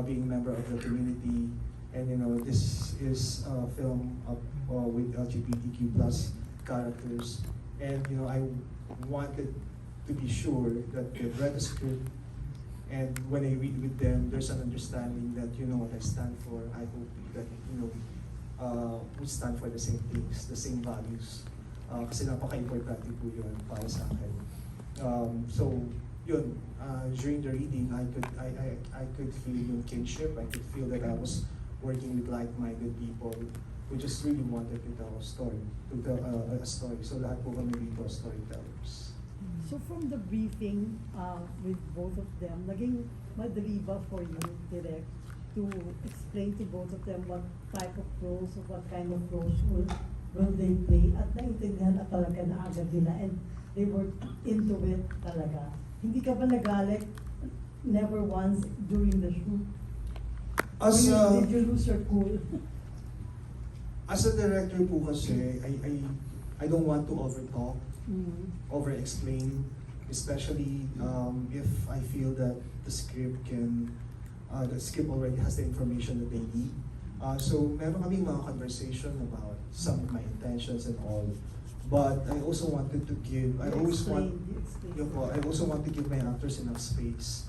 [SPEAKER 6] being a member of the community, and this is a film with LGBTQ plus characters, and I wanted to be sure that they've read the script, and when I read with them, there's an understanding that what I stand for. I hope that we stand for the same things, the same values, kasi napaka-importante po yun para sa akin. So yun, during the reading, I could feel yung kinship. I could feel that I was working with like-minded people who just really wanted to tell a story, a story. So lahat po kami dito storytellers.
[SPEAKER 14] So from the briefing with both of them, naging madali ba for you, Direk, to explain to both of them what type of roles or what kind of roles will they play? At naintindihan at talaga na agad nila and they were into it talaga. Hindi ka ba nagalit never once during the shoot? Did you lose your cool?
[SPEAKER 6] As a director po kasi, I don't want to overtalk, over-explain, especially if I feel that the script already has the information that they need. So meron kaming mga conversation about some of my intentions and all. But I also wanted to give, I also want to give my actors enough space.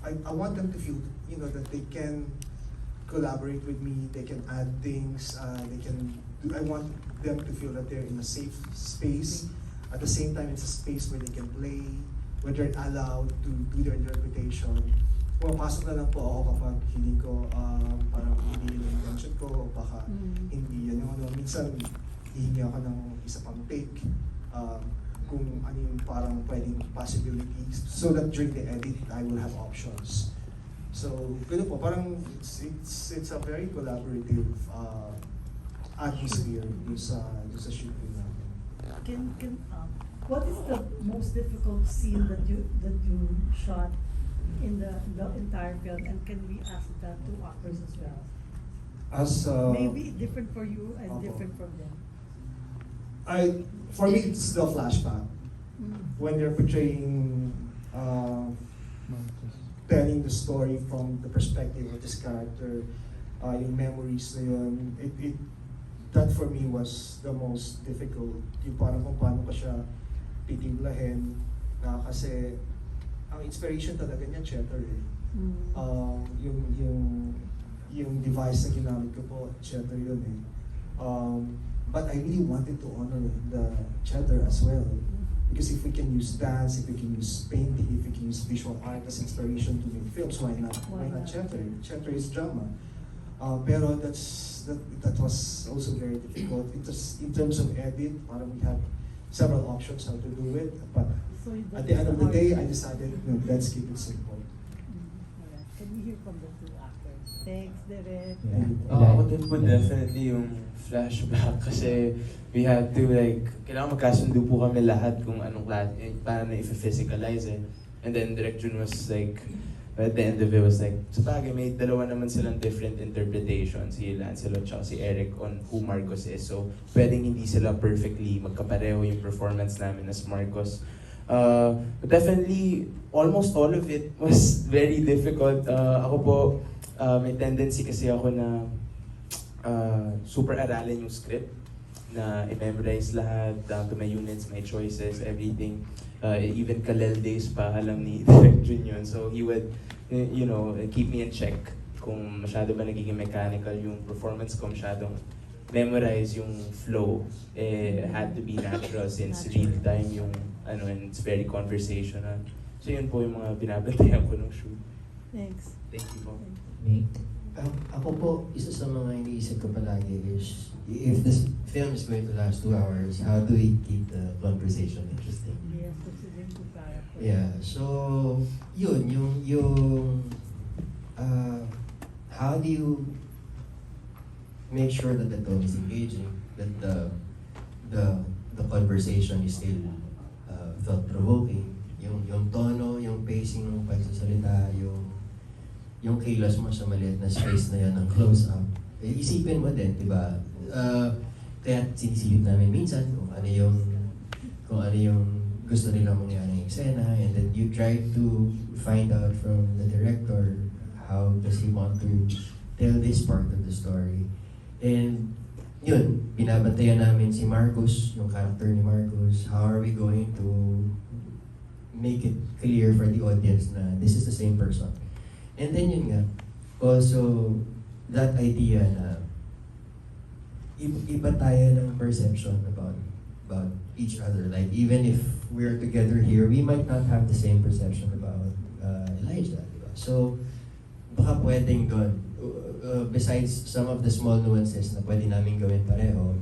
[SPEAKER 6] I want them to feel, that they can collaborate with me, they can add things, I want them to feel that they're in a safe space. At the same time, it's a space where they can play, where they're allowed to do their interpretation. Pumapasok na lang po ako kapag feeling ko parang hindi yung intention ko, o baka hindi yan yung minsan hihingi ako ng isa pang take, kung ano yung parang pwedeng possibilities, so that during the edit, I will have options. So, gano'n po, parang it's a very collaborative atmosphere sa shooting namin.
[SPEAKER 14] What is the most difficult scene that you shot in the entire film, and can we ask that to actors as well? Maybe different for you and different from them.
[SPEAKER 6] For me, it's the flashback. When they're portraying, telling the story from the perspective of this character, yung memories na yun, that for me was the most difficult. Yung parang kung paano ka siya titiblahin, kasi ang inspiration talaga niya, theater eh. Yung device na ginamit ko po, theater yun eh. But I really wanted to honor the theater as well. Because if we can use dance, if we can use painting, if we can use visual art as inspiration to make films, why not? Why not theater? Theater is drama. Pero that was also very difficult. In terms of edit, we had several options how to do it. But at the end of the day, I decided, let's keep it simple.
[SPEAKER 14] Can we hear from the two actors? Thanks, Derek.
[SPEAKER 7] Ako din po definitely yung flashback kasi we had to kailangan magkasundo po kami lahat kung anong paano na i-physicalize eh. And then Direct June was at the end of it was sabagay may dalawa naman silang different interpretations, si Lancelot at si Eric on who Marcos is. So pwedeng hindi sila perfectly magkapareho yung performance namin as Marcos. But definitely, almost all of it was very difficult. Ako po, may tendency kasi ako na super aralin yung script, na i-memorize lahat, down to my units, my choices, everything. Even Kalel days pa, alam ni Direct Jun yun. So he would, keep me in check kung masyado ba nagiging mechanical yung performance ko, masyadong memorize yung flow. It had to be natural since real time yung ano, and it's very conversational. So yun po yung mga binabantayan ko ng shoot.
[SPEAKER 14] Thanks.
[SPEAKER 7] Thank you po.
[SPEAKER 3] Nick?
[SPEAKER 5] Ako po, isa sa mga iniisip ko palagi is, if this film is going to last 2 hours, how do we keep the conversation interesting?
[SPEAKER 14] Yes, that's a very good character.
[SPEAKER 5] Yeah, so, yun, how do you make sure that the tone is engaging, that the conversation is still thought-provoking, yung tono, yung pacing ng pagsasalita, yung kilos mo sa maliit na space na yan ng close-up. Isipin mo din, di ba? Kaya sinisilip namin minsan kung ano yung gusto nilang mangyaring eksena, and then you try to find out from the director how does he want to tell this part of the story. And yun, binabantayan namin si Marcos, yung character ni Marcos. How are we going to make it clear for the audience na this is the same person? And then yun nga, also that idea na iba tayo ng perception about each other. Like even if we're together here, we might not have the same perception about Elijah. Diba? So baka pwedeng doon, besides some of the small nuances na pwede namin gawin pareho,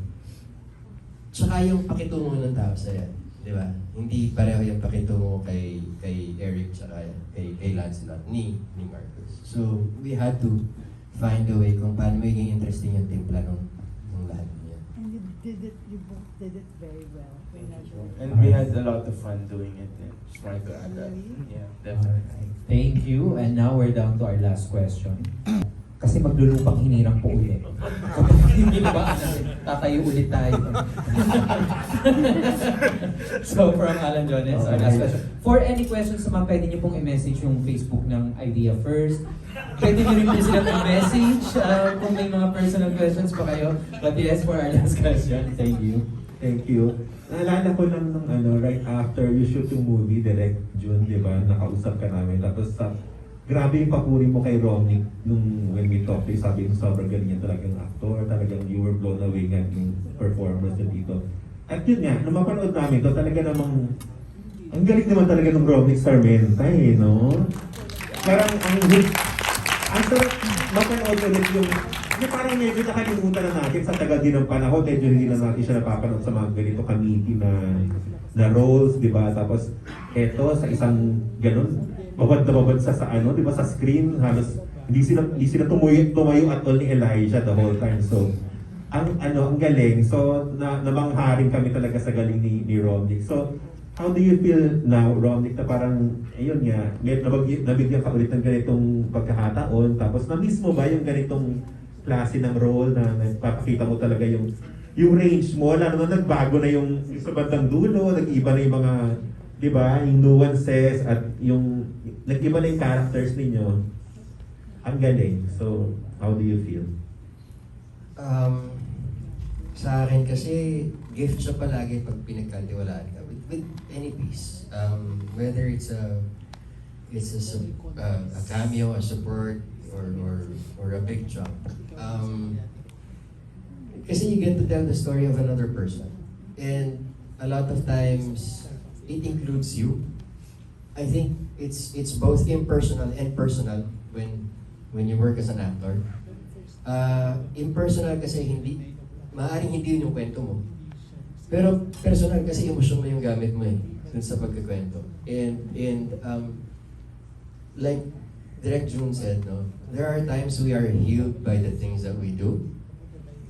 [SPEAKER 5] tsaka yung pakitungo ng tao sa yan. Di ba? Hindi pareho yung pakitungo kay Eric tsaka kay Lancelot ni Marcus. So we had to find a way kung paano magiging interesting yung timpla ng lahat niya.
[SPEAKER 14] And you both did it very well.
[SPEAKER 7] And we had a lot of fun doing it. And just wanted to add that. Yeah, definitely.
[SPEAKER 3] Thank you. And now we're down to our last question. Kasi maglulupang hinirang po ulit. Kapag hindi ba, tatayo ulit tayo. So from Alan Jones, our last question. For any questions naman, pwede niyo pong i-message yung Facebook ng Idea First. Pwede niyo rin po silang i-message kung may mga personal questions pa kayo. But yes, for our last question. Thank you.
[SPEAKER 11] Thank you. Naalala ko lang nung right after you shoot yung movie, Direct June, di ba? Nakausap ka namin. Tapos grabe yung papuri mo kay Romnick nung when we talked, sabi mo sobrang galing niya talagang actor, talagang you were blown away nga yung performance niya dito. At yun nga, nung mapanood namin to, talaga namang, ang galing naman talaga ng Romnick Sarmenta no? Parang ang sarap mapanood ulit yung parang medyo nakalimutan na natin sa tagal din ng panahon, medyo hindi na natin siya napapanood sa mga ganito committee na roles, di ba? Tapos eto sa isang ganun, babad na babad sa ano, di ba, sa screen, halos hindi sila tumayo at all ni Elijah the whole time. So ang galing. So namangharing kami talaga sa galing ni Romnick. So how do you feel now, Romnick, na parang ayun nga, nabigyan ka ulit ng ganitong pagkakataon, tapos na-miss mo ba yung ganitong klase ng role na nagpapakita mo talaga yung range mo, lalo na nagbago na yung sa bandang dulo, nag-iba na yung mga, di ba, yung nuances at yung nag-iba na yung characters ninyo. Ang galing. So, how do you feel?
[SPEAKER 5] Sa akin kasi, gift siya palagi pag pinagkatiwalaan ka with any piece. Whether it's a cameo, a support, or a big chunk. Kasi you get to tell the story of another person. And a lot of times, it includes you. I think it's both impersonal and personal when you work as an actor. Impersonal kasi maaaring hindi yun yung kwento mo. Pero personal kasi emosyon mo yung gamit mo dun sa pagkakwento. And like Direct June said, no, there are times we are healed by the things that we do.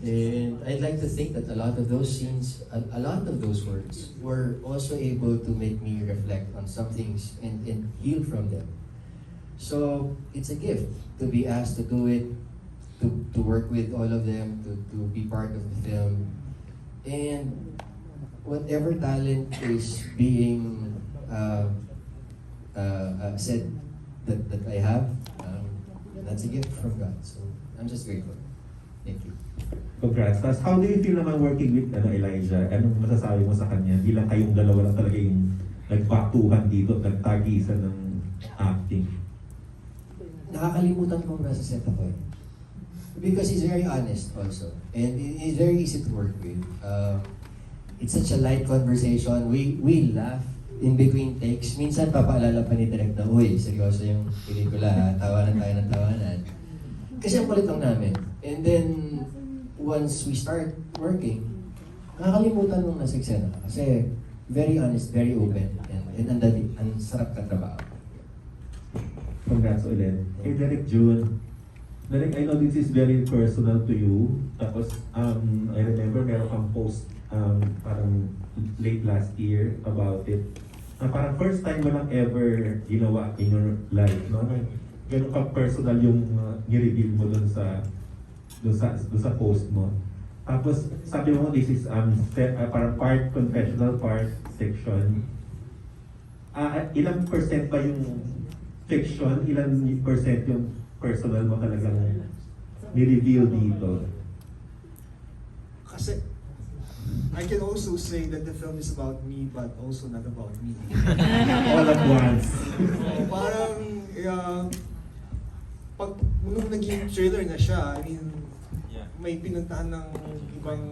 [SPEAKER 5] And I'd like to think that a lot of those scenes, a lot of those words were also able to make me reflect on some things and heal from them. So it's a gift to be asked to do it, to work with all of them, to be part of the film. And whatever talent is being said that I have, that's a gift from God. So I'm just grateful. Thank you.
[SPEAKER 11] Congrats. Tapos, how do you feel naman working with Elijah? Anong masasabi mo sa kanya? Bilang kayong dalawa lang talaga yung nagpaktuhan dito at nagtagisan ng acting.
[SPEAKER 5] nakakalimutan kong nasa set ako eh. Because he's very honest also. And he's very easy to work with. It's such a light conversation. We laugh in between takes. Minsan papaalala pa ni Direk na, uy, seryoso yung pelikula ha, tawanan tayo ng tawanan. Kasi ang kulit lang namin. And then, once we start working, nakakalimutan nung nasa eksena. Kasi very honest, very open, and ang sarap katrabaho.
[SPEAKER 15] Congrats ulit. Hey, Derek June. Derek, I know this is very personal to you. Tapos, I remember meron kang post parang late last year about it. Parang first time mo lang ever ginawa in your life, no? Ganun ka personal yung ni-reveal mo dun sa post mo. Tapos, sabi mo, this is parang part confessional, part section. Ilang percent ba yung fiction? Ilan percent yung personal mo talagang ni-reveal dito?
[SPEAKER 6] Kasi, I can also say that the film is about me, but also not about me.
[SPEAKER 15] All at once.
[SPEAKER 6] Parang, pag nung naging trailer na siya, I mean, may pinuntahan ng ibang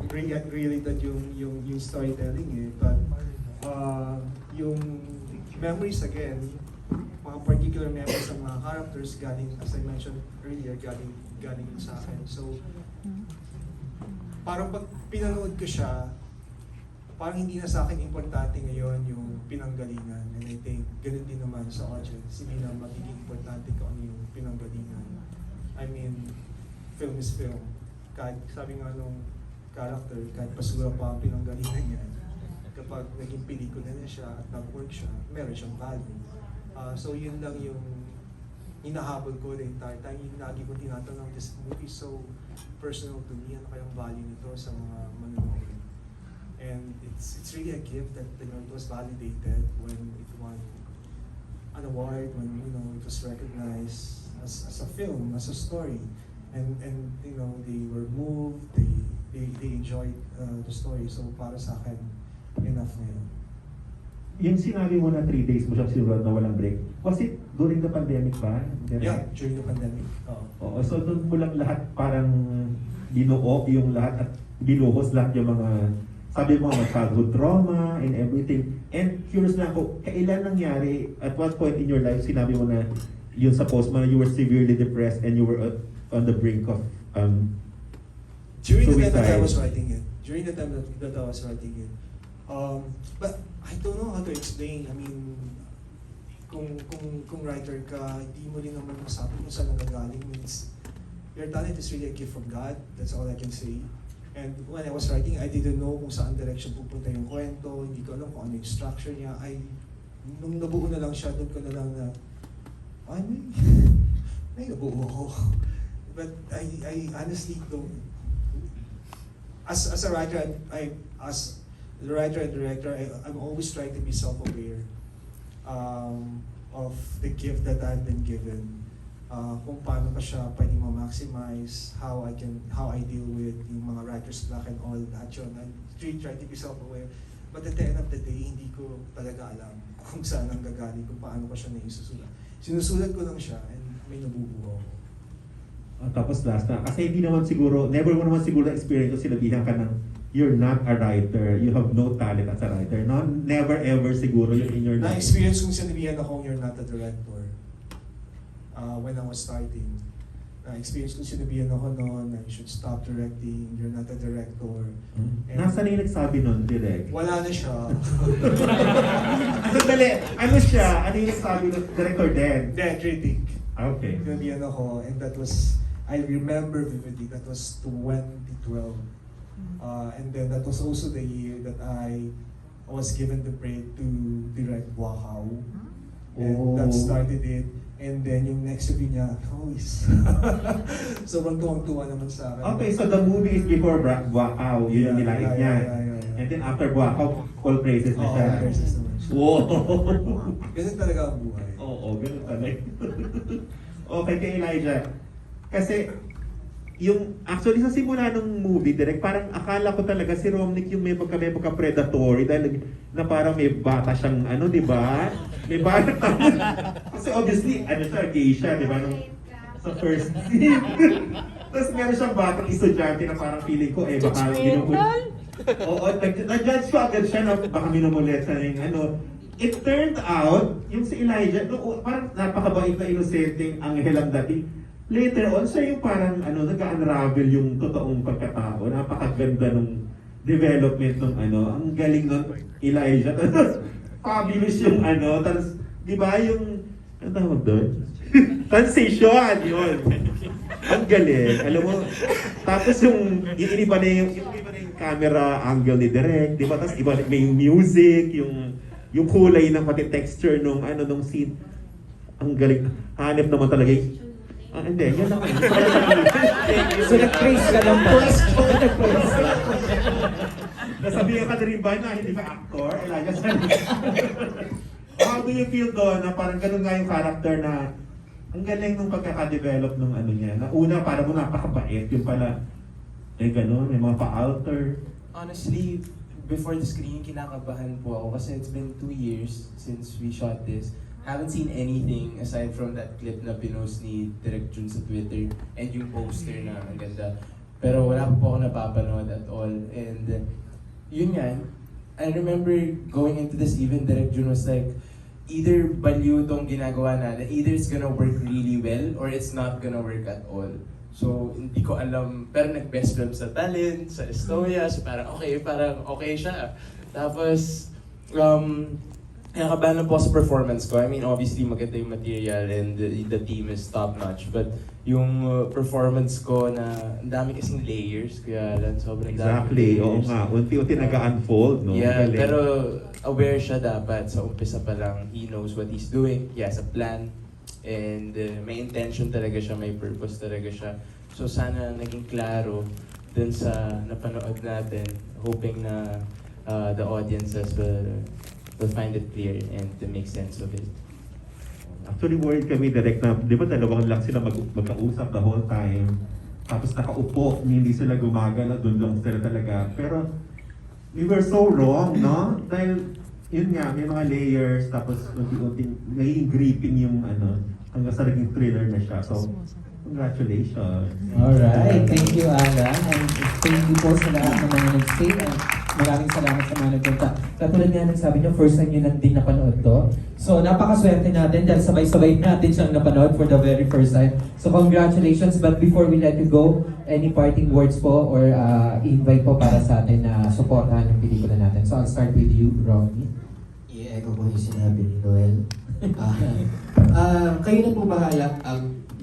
[SPEAKER 6] related yung storytelling eh. But yung memories again, mga particular memories ng mga characters galing, as I mentioned earlier, galing sa akin. So, parang pag pinanood ko siya, parang hindi na sa akin importante ngayon yung pinanggalingan. And I think ganun din naman sa audience, hindi na magiging importante kung ano yung pinanggalingan. I mean, film is film. Kahit sabi nga nung character, kahit pasura pa ang pinanggalingan niya, kapag naging pelikula na siya at nag-work siya, meron siyang value. So yun lang yung hinahabol ko the entire time. Yung lagi ko tinatanong, this movie so personal to me, ano kayang value nito sa mga manonood. And it's really a gift that it was validated when it won an award, when it was recognized as a film, as a story. And they were moved, they enjoyed the story. So para sa akin, enough na yun.
[SPEAKER 15] Yung sinabi mo na 3 days mo siya sinulat na walang break, was it during the pandemic ba?
[SPEAKER 6] Yeah, during the pandemic.
[SPEAKER 15] Oo, so doon mo lang lahat parang binuo yung lahat at binuhos lahat yung mga, sabi mo, childhood trauma and everything. And curious na ako, kailan nangyari, at what point in your life, sinabi mo na yun sa post mo na you were severely depressed and you were on the brink of
[SPEAKER 6] during the time that I
[SPEAKER 15] suicide?
[SPEAKER 6] was writing it. During the time that I was writing it. But I don't know how to explain. I mean, kung writer ka, hindi mo rin naman masabi kung saan nanggaling. Your talent is really a gift from God. That's all I can say. And when I was writing, I didn't know kung saan direction pupunta yung kwento. Hindi ko alam kung ano yung structure niya. Nung nabuo na lang siya, doon ko na lang na, may nabuo ako. But I honestly don't. As a writer, as the writer and director, I'm always trying to be self-aware of the gift that I've been given. Kung paano pa siya pwedeng ma-maximize, how I deal with yung mga writer's block and all that yun. I really try to be self-aware. But at the end of the day, hindi ko talaga alam kung saan ang gagaling, kung paano ko siya naisusulat. Sinusulat ko lang siya and may nabubuo ako.
[SPEAKER 15] Tapos last na, kasi hindi naman siguro, never mo naman siguro na-experience o sinabihan ka ng you're not a writer, you have no talent as a writer. No, never ever siguro yun in your life.
[SPEAKER 6] Na-experience kong sinabihan ako, you're not a director. When I was starting. Na-experience kong sinabihan ako noon na you should stop directing, you're not a director. And
[SPEAKER 15] Nasaan na yung nagsabi nun, direct?
[SPEAKER 6] wala na siya.
[SPEAKER 15] Dali, ano siya? Ano yung nagsabi nun? Director din?
[SPEAKER 6] Then, critic.
[SPEAKER 15] Okay.
[SPEAKER 6] Sinabihan ako, and that was, I remember vividly, that was 2012. And then that was also the year that I was given the break to direct Wakaw. And that started it. And then yung next review niya, sobrang tuwang-tuwa naman sa akin.
[SPEAKER 15] Okay, so the movie is before Wakaw, yun yung nilait niya.
[SPEAKER 6] Yeah.
[SPEAKER 15] And then after Wakaw, all praises na siya.
[SPEAKER 6] All praises naman siya.
[SPEAKER 15] Wow!
[SPEAKER 6] Ganun talaga ang buhay.
[SPEAKER 15] Oo, ganun talaga. Okay, kay Elijah. Kasi, yung actually sa simula ng movie direct parang akala ko talaga si Romnick yung may pagka predatory dahil na parang may bata siyang ano, di ba? May bata. Kasi obviously ano siya, gay siya, di ba? Sa first scene. Tapos meron siyang batang estudyante na parang feeling ko baka oo, na-judge ko agad siya na baka minumulit sa yung ano. It turned out, yung si Elijah, parang napakabait na inosenteng anghel ang dating. Later on, siya yung parang nag-unravel yung totoong pagkatao. Napakaganda nung development ng ang galing nun, Elijah. Tapos, fabulous yung tapos, di ba yung, ano tawag doon? Transition, yun. Ang galing, alam mo. Tapos yung iba na yung camera angle ni Direk, di ba? Tapos iba may yung music, yung kulay ng pati texture nung scene. Ang galing. Hanep naman talaga yung hindi, yan lang.
[SPEAKER 2] So nag-praise ka lang po.
[SPEAKER 15] Nasabihan ka na rin ba na hindi ka actor? Elijah Sanchez. How do you feel doon na parang ganun nga yung character na ang galing nung pagkaka-develop nung niya. Na una, parang mo napakabait. Yung pala, ganun, may mga pa-alter.
[SPEAKER 7] Honestly, before the screening, kinakabahan po ako kasi it's been 2 years since we shot this. Haven't seen anything aside from that clip na pinost ni Direk Jun sa Twitter and yung poster na ang ganda. Pero wala pa po ako napapanood at all. And yun nga, I remember going into this even Direk Jun was like, either baliw tong ginagawa natin, either it's gonna work really well or it's not gonna work at all. So, hindi ko alam, pero nag-best film sa Talent, sa Estonia, so parang okay siya. Tapos, nakakabahan po sa performance ko. I mean, obviously maganda yung material and the team is top-notch. But yung performance ko na ang dami kasing layers, kaya lang sobrang
[SPEAKER 15] Exactly,
[SPEAKER 7] dami
[SPEAKER 15] oo
[SPEAKER 7] layers.
[SPEAKER 15] nga. Unti-unti nag-unfold, no?
[SPEAKER 7] Yeah,
[SPEAKER 15] Galing.
[SPEAKER 7] pero aware siya dapat sa umpisa pa lang. He knows what he's doing, he has a plan, and may intention talaga siya, may purpose talaga siya. So sana naging klaro dun sa napanood natin, hoping na the audiences will find it clear and to make sense of it.
[SPEAKER 15] Actually, worried kami direct na, di ba dalawang lang sila magkausap the whole time. Tapos nakaupo, hindi sila gumagala, doon lang sila talaga. Pero, we were so wrong, no? Dahil, yun nga, may mga layers, tapos unti-unting, naging gripping yung hanggang sa naging thriller na siya. So, congratulations.
[SPEAKER 3] Alright, thank you Alan, and thank you po sa lahat ng mga nag-stay, and maraming salamat sa mga nagpunta. Katulad nga ng sabi niyo, first time nyo lang din napanood to. So napakaswerte natin dahil sabay-sabay natin siyang napanood for the very first time. So congratulations, but before we let you go, any parting words po or invite po para sa atin na supportahan yung pelikula natin. So I'll start with you, Romnick.
[SPEAKER 5] I-echo ko yung sinabi ni Noel. Kayo na po bahala.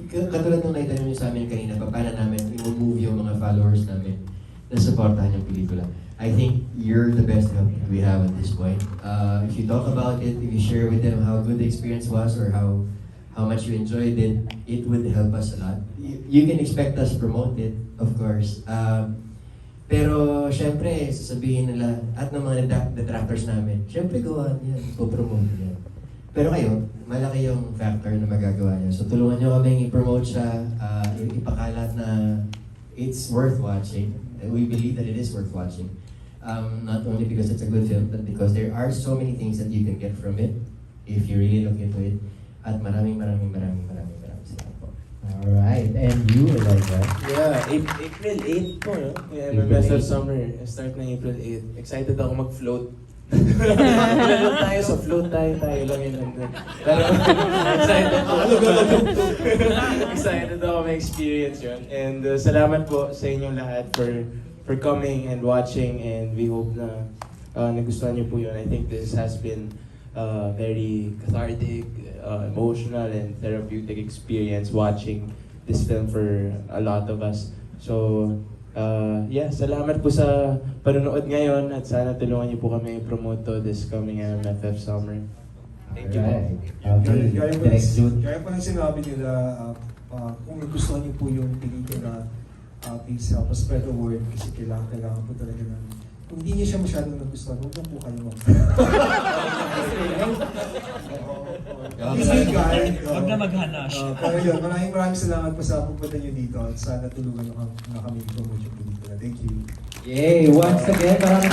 [SPEAKER 5] Katulad nung naitanong niyo sa amin kanina, paano namin i-move yung mga followers namin na supportahan yung pelikula. I think you're the best help that we have at this point. If you talk about it, if you share with them how good the experience was or how much you enjoyed it, it would help us a lot. You can expect us to promote it, of course. Pero syempre, sasabihin nila, at ng mga detractors namin, syempre gawa niyan, po-promote niyan. Pero kayo, malaki yung factor na magagawa niya. So tulungan niyo kaming i-promote siya, ipakalat na it's worth watching. We believe that it is worth watching. Not only because it's a good film, but because there are so many things that you can get from it if you really look into it. At maraming salamat po.
[SPEAKER 3] Alright, and you, Elijah?
[SPEAKER 7] Yeah, April 8 po, no? Yeah, my best of summer. Start na April 8. Excited ako mag-float. Ilan tayo sa float tayo lang yun lang din. Pero excited ako. Excited ako ma-experience yun. And salamat po sa inyong lahat for coming and watching, and we hope na nagustuhan niyo po yun. I think this has been very cathartic, emotional, and therapeutic experience watching this film for a lot of us. So, salamat po sa panonood ngayon at sana tulungan niyo po kami i-promote to this coming MFF summer. Thank you po.
[SPEAKER 6] Gaya po ng sinabi nila, kung gusto niyo po yung pelikula, please help us spread the word kasi kailangan po talaga ng
[SPEAKER 16] kung hindi niyo siya masyadong nagustuhan, huwag lang po kayo
[SPEAKER 8] Huwag na maghanash.
[SPEAKER 16] Pero yun, maraming salamat po sa pagpunta niyo dito at sana tulungan niyo kami i-promote yung pelikula. Thank you.
[SPEAKER 2] Yay! Once again, maraming